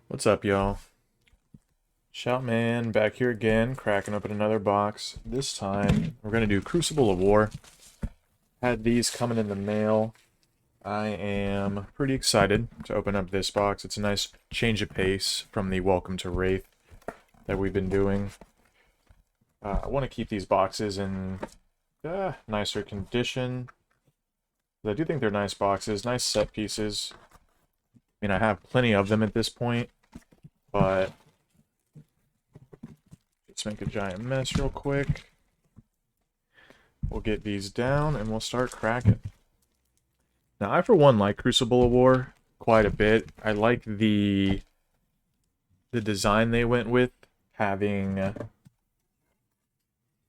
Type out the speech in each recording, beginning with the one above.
What's up, y'all? Shoutman back here again, cracking open another box. This time, we're going to do Crucible of War. Had these coming in the mail. I am pretty excited to open up this box. It's a nice change of pace from the Welcome to Wraith that we've been doing. I want to keep these boxes in nicer condition. I do think they're nice boxes, nice set pieces. I mean, I have plenty of them at this point, but let's make a giant mess real quick. We'll get these down and we'll start cracking. Now, I for one like Crucible of War quite a bit. I like the design they went with, having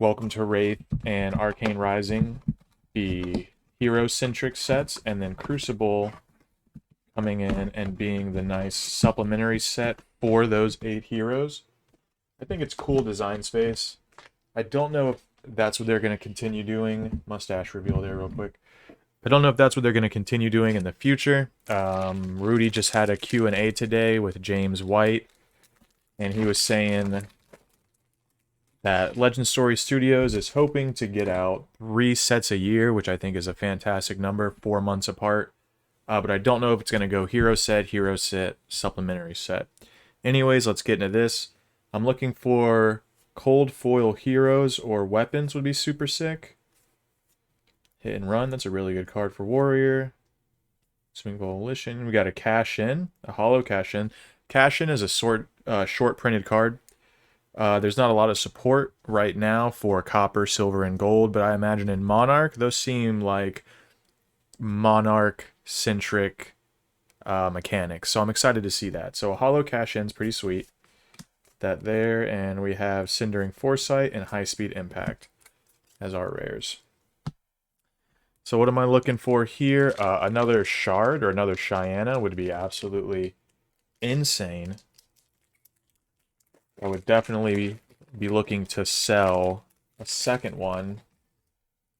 Welcome to Wraith and Arcane Rising be hero-centric sets, and then Crucible coming in and being the nice supplementary set for those 8 heroes. I think it's cool design space. I don't know if that's what they're going to continue doing. Mustache reveal there real quick. I don't know if that's what they're going to continue doing in the future. Rudy just had a Q&A today with James White, and he was saying that Legend Story Studios is hoping to get out 3 sets a year, which I think is a fantastic number, 4 months apart. But I don't know if it's going to go hero set, supplementary set. Anyways, let's get into this. I'm looking for cold foil heroes or weapons would be super sick. Hit and run, that's a really good card for Warrior. Swing Volition, we got a cash in, a hollow cash in. Cash in is a short printed card. There's not a lot of support right now for copper, silver, and gold, but I imagine in Monarch, those seem like Monarch-centric mechanics. So I'm excited to see that. So a hollow cash in's pretty sweet. That there, and we have Cindering Foresight and High Speed Impact as our rares. So what am I looking for here? Another Shard or another Cheyenne would be absolutely insane. I would definitely be looking to sell a second one,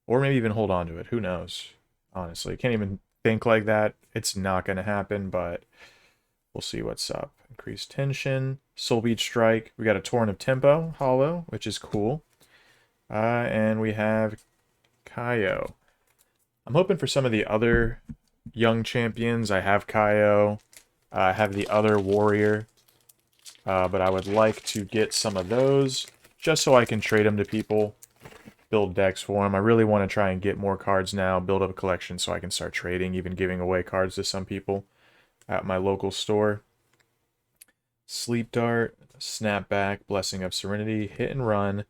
or maybe even hold on to it. Who knows? Honestly, can't even think like that. It's not going to happen, but we'll see what's up. Increased tension, Soul Beat Strike. We got a Torrent of Tempo, hollow, which is cool. And we have Kaio. I'm hoping for some of the other young champions. I have Kaio. I have the other Warrior. But I would like to get some of those just so I can trade them to people, build decks for them. I really want to try and get more cards now, build up a collection so I can start trading, even giving away cards to some people at my local store. Sleep Dart, Snapback, Blessing of Serenity, Hit and Run.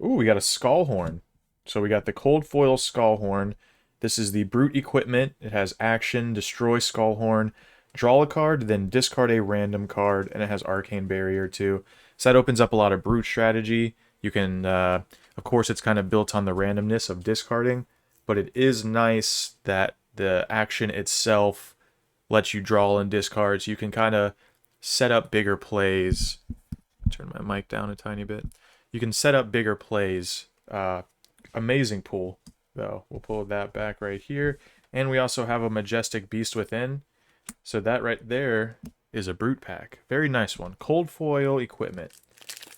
Ooh, we got a Skullhorn. So we got the Cold Foil Skullhorn. This is the Brute equipment. It has action, destroy Skullhorn, draw a card, then discard a random card, and it has Arcane Barrier too. So that opens up a lot of Brute strategy. You can, of course, it's kind of built on the randomness of discarding, but it is nice that the action itself lets you draw and discard, so you can kind of set up bigger plays. Turn my mic down a tiny bit. You can set up bigger plays. Amazing pool, though. We'll pull that back right here. And we also have a Majestic Beast Within. So that right there is a Brute pack. Very nice one. Cold foil equipment.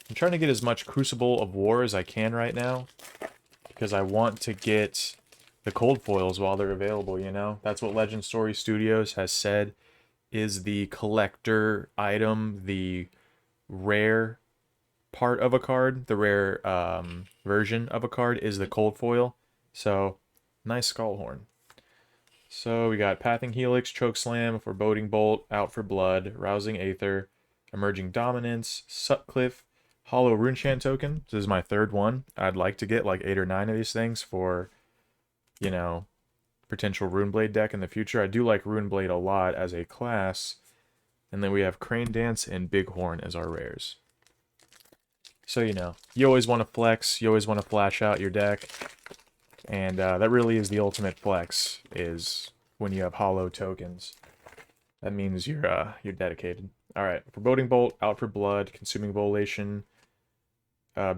I'm trying to get as much Crucible of War as I can right now, because I want to get the cold foils while they're available, you know? That's what Legend Story Studios has said is the collector item, the rare part of a card, the rare version of a card is the cold foil. So, nice Skullhorn. So we got Pathing Helix, Chokeslam, Foreboding Bolt, Out for Blood, Rousing Aether, Emerging Dominance, Sutcliffe, Hollow Runechant token. This is my third one. I'd like to get like 8 or 9 of these things for, you know, potential Runeblade deck in the future. I do like Runeblade a lot as a class. And then we have Crane Dance and Bighorn as our rares. So, you know, you always want to flex. You always want to flash out your deck. And that really is the ultimate flex, is when you have hollow tokens. That means you're dedicated. Alright, Foreboding Bolt, Out for Blood, Consuming Volation,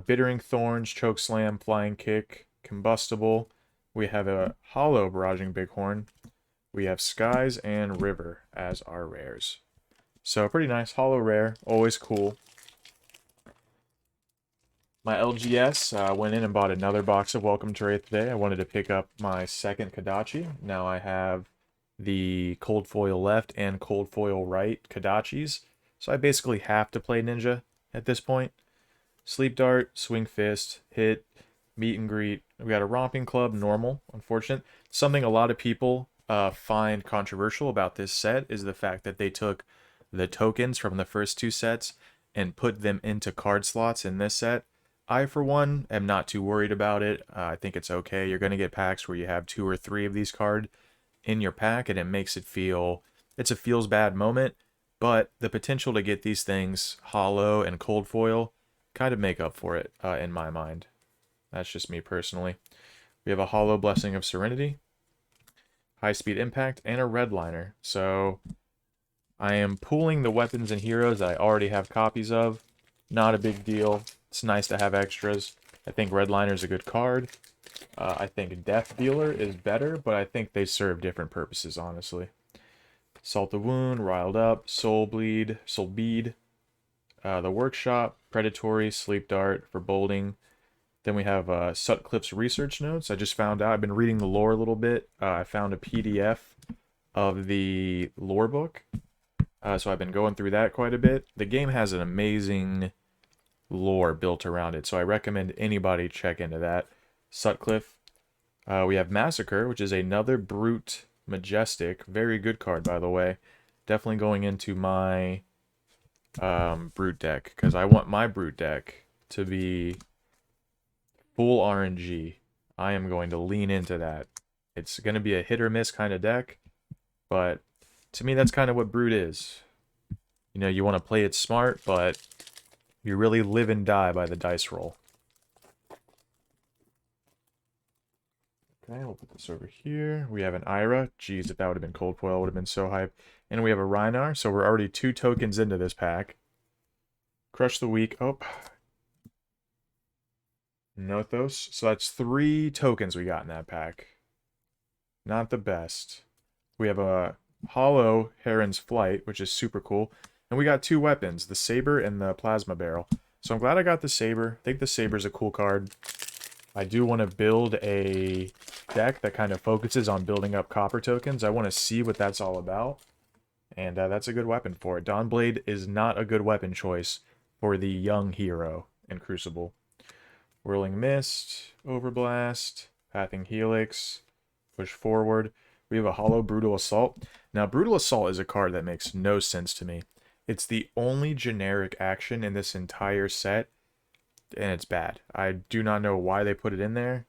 Bittering Thorns, Chokeslam, Flying Kick, Combustible. We have a hollow Barraging Bighorn. We have Skies and River as our rares. So pretty nice. Hollow rare. Always cool. My LGS went in and bought another box of Welcome to Wraith today. I wanted to pick up my second Kodachi. Now I have the cold foil left and cold foil right Kodachis. So I basically have to play Ninja at this point. Sleep Dart, Swing Fist, Hit, Meet and Greet. We got a Romping Club, normal, unfortunate. Something a lot of people find controversial about this set is the fact that they took the tokens from the first two sets and put them into card slots in this set. I, for one, am not too worried about it. I think it's okay. You're going to get packs where you have 2 or 3 of these cards in your pack, and it makes it feel... It's a feels bad moment, but the potential to get these things hollow and cold foil kind of make up for it, in my mind. That's just me personally. We have a hollow Blessing of Serenity, High Speed Impact, and a Redliner. So I am pooling the weapons and heroes that I already have copies of. Not a big deal. It's nice to have extras. I think Redliner is a good card. I think Death Dealer is better, but I think they serve different purposes, honestly. Salt the Wound, Riled Up, Soul Bead, the Workshop, Predatory, Sleep Dart for bolding. Then we have Sutcliffe's research notes. I just found out, I've been reading the lore a little bit. I found a PDF of the lore book. So I've been going through that quite a bit. The game has an amazing lore built around it, so I recommend anybody check into that. Sutcliffe. We have Massacre, which is another Brute Majestic. Very good card, by the way. Definitely going into my Brute deck, because I want my Brute deck to be full RNG. I am going to lean into that. It's going to be a hit or miss kind of deck, but to me that's kind of what Brute is. You know, you want to play it smart, but you really live and die by the dice roll. Okay, we'll put this over here. We have an Ira. Jeez, if that would have been cold foil, it would have been so hype. And we have a Rhinar, so we're already 2 tokens into this pack. Crush the Weak. Oh. Nothos. So that's 3 tokens we got in that pack. Not the best. We have a Hollow Heron's Flight, which is super cool. And we got 2 weapons, the Saber and the Plasma Barrel. So I'm glad I got the Saber. I think the Saber's a cool card. I do want to build a deck that kind of focuses on building up copper tokens. I want to see what that's all about. And that's a good weapon for it. Dawnblade is not a good weapon choice for the young hero in Crucible. Whirling Mist, Overblast, Pathing Helix, Push Forward. We have a Hollow Brutal Assault. Now, Brutal Assault is a card that makes no sense to me. It's the only generic action in this entire set, and it's bad. I do not know why they put it in there,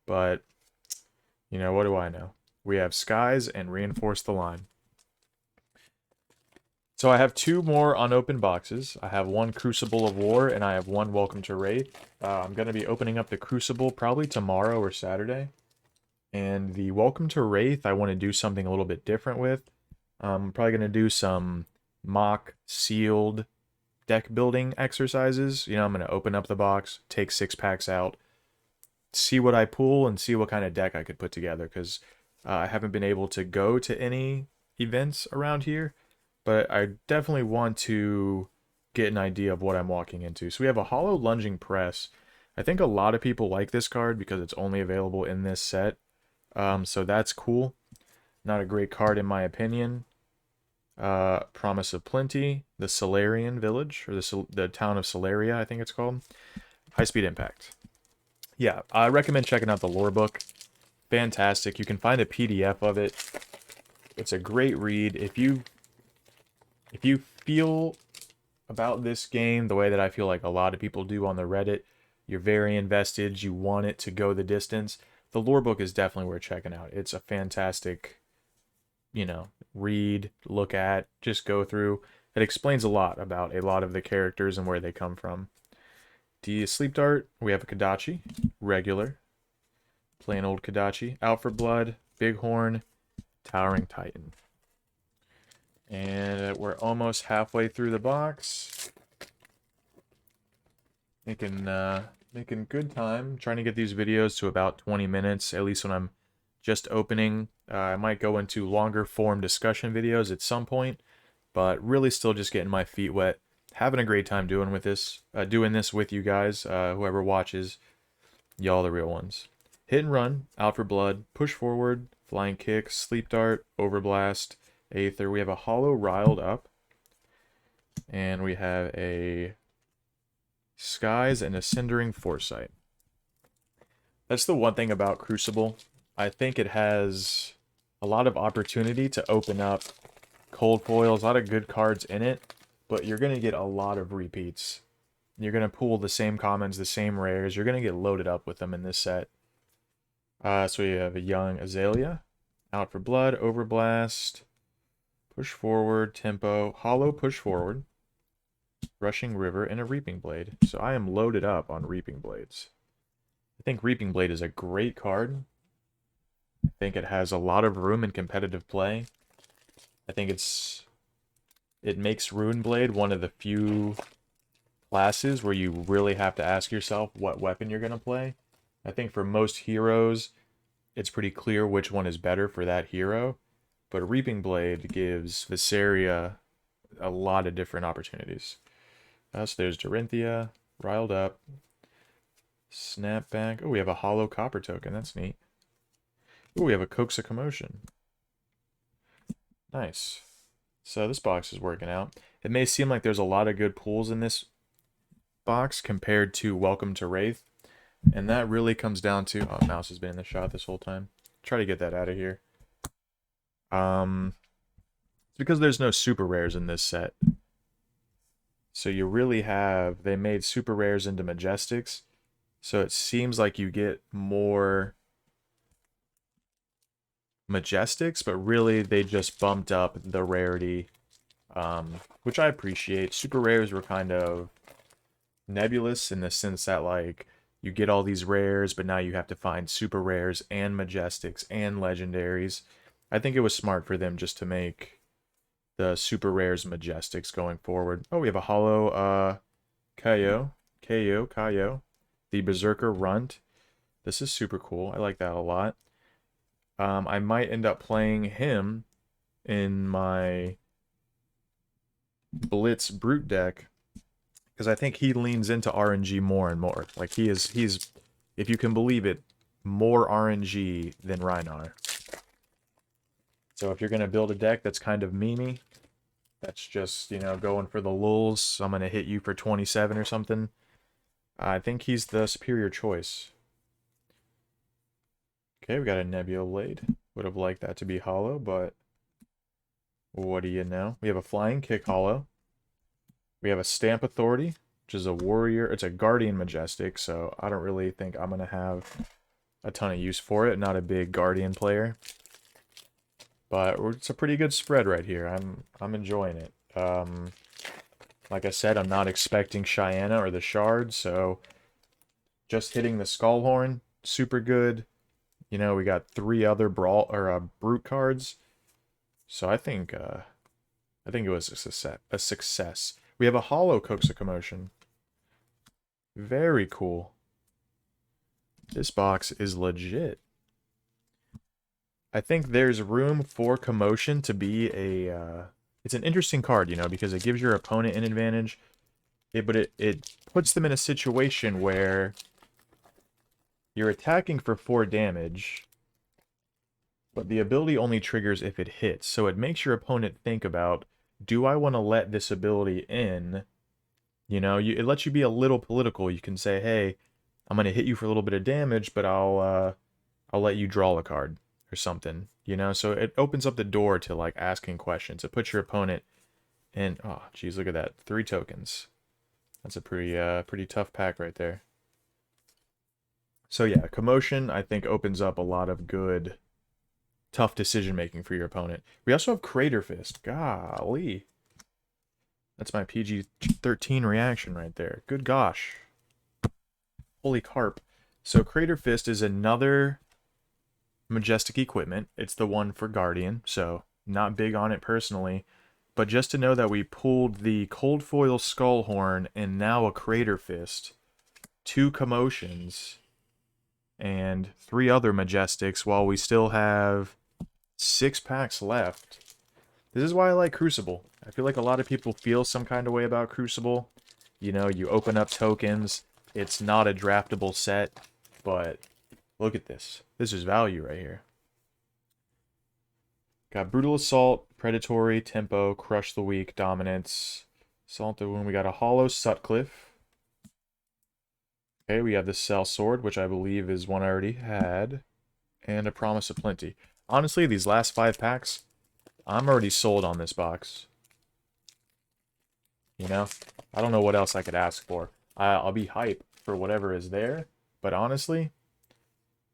but, you know, what do I know? We have Skies and Reinforce the Line. So I have 2 more unopened boxes. I have 1 Crucible of War, and I have 1 Welcome to Wraith. I'm going to be opening up the Crucible probably tomorrow or Saturday. And the Welcome to Wraith, I want to do something a little bit different with. I'm probably going to do some mock sealed deck building exercises. You know, I'm going to open up the box, take 6 packs out, see what I pull, and see what kind of deck I could put together. Because I haven't been able to go to any events around here. But I definitely want to get an idea of what I'm walking into. So we have a Hollow Lunging Press. I think a lot of people like this card because it's only available in this set. So that's cool. Not a great card in my opinion. Promise of Plenty, the Solarian Village, or the town of Solaria, I think it's called. High Speed Impact. Yeah, I recommend checking out the lore book. Fantastic. You can find a PDF of it. It's a great read. If you feel about this game the way that I feel like a lot of people do on the Reddit, you're very invested, you want it to go the distance, the lore book is definitely worth checking out. It's a fantastic, you know, read, look at, just go through. It explains a lot about a lot of the characters and where they come from. The Sleep Dart, we have a Kodachi, regular, plain old Kodachi, Out for Blood, Bighorn, Towering Titan. And we're almost halfway through the box. Making good time. Trying to get these videos to about 20 minutes, at least when I'm just opening. I might go into longer form discussion videos at some point, but really still just getting my feet wet. Having a great time doing this with you guys, whoever watches, y'all the real ones. Hit and run, out for blood, push forward, flying kick, sleep dart, overblast, aether. We have a hollow riled up, and we have a skies and a cindering foresight. That's the one thing about Crucible. I think it has a lot of opportunity to open up cold foils, a lot of good cards in it, but you're going to get a lot of repeats. You're going to pull the same commons, the same rares. You're going to get loaded up with them in this set. So we have a young Azalea, out for blood, overblast, push forward, tempo, hollow push forward, rushing river, and a reaping blade. So I am loaded up on reaping blades. I think reaping blade is a great card. I think it has a lot of room in competitive play. I think it makes Rune Blade one of the few classes where you really have to ask yourself what weapon you're going to play. I think for most heroes, it's pretty clear which one is better for that hero. But Reaping Blade gives Viseria a lot of different opportunities. So there's Dorinthia, riled up, snapback. Oh, we have a hollow copper token. That's neat. Oh, we have a Coax a Commotion. Nice. So this box is working out. It may seem like there's a lot of good pulls in this box compared to Welcome to Wraith. And that really comes down to... Oh, mouse has been in the shot this whole time. Try to get that out of here. It's because there's no super rares in this set. So you really have... They made super rares into Majestics. So it seems like you get more Majestics, but really they just bumped up the rarity, which I appreciate. Super rares were kind of nebulous in the sense that, like, you get all these rares, but now you have to find super rares and Majestics and legendaries. I think it was smart for them just to make the super rares Majestics going forward. Oh, we have a hollow Kaio, the Berserker Runt. This is super cool. I like that a lot. I might end up playing him in my Blitz Brute deck, because I think he leans into RNG more and more. Like, he's, if you can believe it, more RNG than Rhinar. So if you're going to build a deck that's kind of memey, that's just, you know, going for the lulz, so I'm going to hit you for 27 or something, I think he's the superior choice. Okay, we got a Nebula Blade. Would have liked that to be hollow, but what do you know? We have a Flying Kick hollow. We have a Stamp Authority, which is a warrior. It's a Guardian Majestic, so I don't really think I'm going to have a ton of use for it. Not a big Guardian player. But it's a pretty good spread right here. I'm enjoying it. Like I said, I'm not expecting Cheyenne or the Shard, so just hitting the Skullhorn, super good. You know, we got 3 other brute cards, so I think it was a success. We have a hollow Coax a Commotion. Very cool. This box is legit. I think there's room for Commotion to be a... it's an interesting card, you know, because it gives your opponent an advantage, but it puts them in a situation where you're attacking for 4 damage, but the ability only triggers if it hits. So it makes your opponent think about, do I want to let this ability in? You know, it lets you be a little political. You can say, hey, I'm going to hit you for a little bit of damage, but I'll let you draw a card or something. You know, so it opens up the door to, like, asking questions. It puts your opponent in... Oh, geez, look at that. 3 tokens. That's a pretty tough pack right there. So yeah, Commotion, I think, opens up a lot of good, tough decision-making for your opponent. We also have Crater Fist. Golly. That's my PG-13 reaction right there. Good gosh. Holy carp. So Crater Fist is another Majestic equipment. It's the one for Guardian, so not big on it personally. But just to know that we pulled the Cold Foil Skullhorn and now a Crater Fist, 2 Commotions, and 3 other Majestics while we still have 6 packs left. This is why I like Crucible. I feel like a lot of people feel some kind of way about Crucible. You know, you open up tokens. It's not a draftable set, but look at this. This is value right here. Got Brutal Assault, Predatory, Tempo, Crush the Weak, Dominance, Assault the Wound. We got a Hollow Sutcliffe. Okay, we have the Cell Sword, which I believe is one I already had. And a Promise of Plenty. Honestly, these last 5 packs, I'm already sold on this box. You know? I don't know what else I could ask for. I'll be hype for whatever is there. But honestly,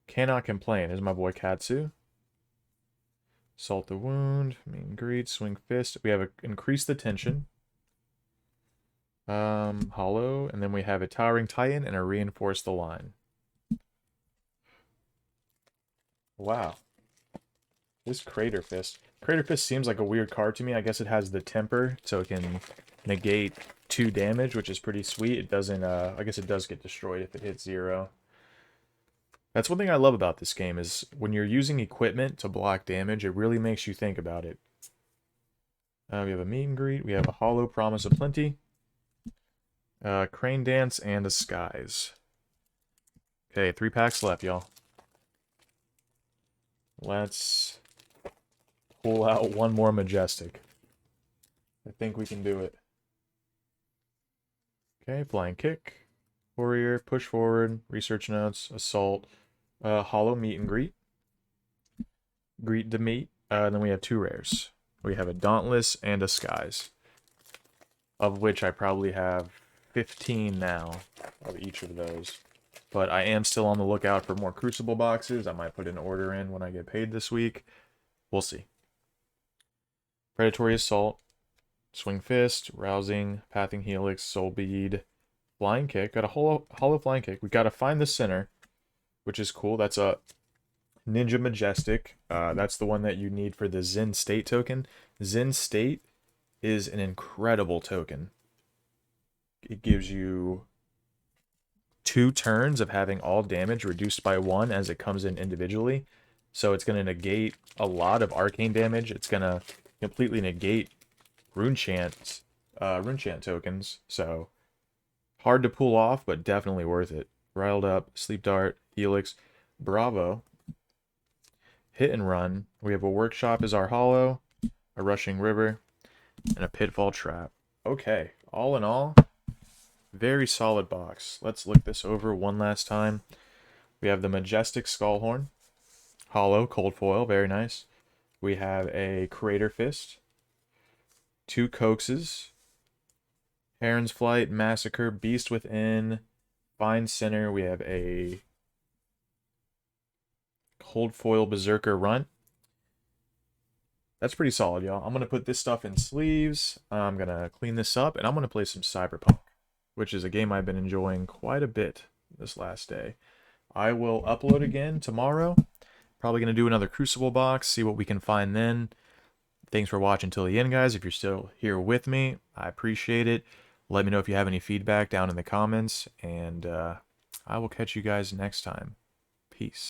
cannot complain. Here's my boy Katsu. Salt the Wound, Mean Greed, Swing Fist. We have a Increase the Tension. Hollow, and then we have a Towering Titan and a Reinforce the Line. Wow. This Crater Fist. Crater Fist seems like a weird card to me. I guess it has the temper, so it can negate 2 damage, which is pretty sweet. It doesn't, I guess it does get destroyed if it hits 0. That's one thing I love about this game, is when you're using equipment to block damage, it really makes you think about it. We have a Meet and Greet. We have a Hollow Promise of Plenty. Crane Dance and a Skies. Okay, 3 packs left, y'all. Let's pull out one more Majestic. I think we can do it. Okay, Flying Kick, Warrior, Push Forward, Research Notes, Assault, Hollow Meet and Greet, Greet to Meet, and then we have 2 rares. We have a Dauntless and a Skies, of which I probably have 15 now of each of those. But I am still on the lookout for more Crucible boxes. I might put an order in when I get paid this week. We'll see. Predatory Assault, Swing Fist, Rousing, Pathing Helix, Soul Bead, Flying Kick. Got a hollow Flying Kick. We got to find the center, which is cool. That's a Ninja Majestic. That's the one that you need for the Zen State token. Zen State is an incredible token. It gives you 2 turns of having all damage reduced by 1 as it comes in individually. So it's going to negate a lot of arcane damage. It's going to completely negate rune chant tokens. So hard to pull off, but definitely worth it. Riled Up, Sleep Dart, Helix, Bravo, Hit and Run. We have a Workshop as our hollow, a Rushing River, and a Pitfall Trap. Okay, all in all, very solid box. Let's look this over one last time. We have the Majestic Skullhorn, hollow, cold foil, very nice. We have a Crater Fist, 2 Coaxes, Heron's Flight, Massacre, Beast Within, Fine Center. We have a Cold Foil Berserker Runt. That's pretty solid, y'all. I'm going to put this stuff in sleeves. I'm going to clean this up, and I'm going to play some Cyberpunk, which is a game I've been enjoying quite a bit this last day. I will upload again tomorrow. Probably going to do another Crucible box, see what we can find then. Thanks for watching till the end, guys. If you're still here with me, I appreciate it. Let me know if you have any feedback down in the comments, and I will catch you guys next time. Peace.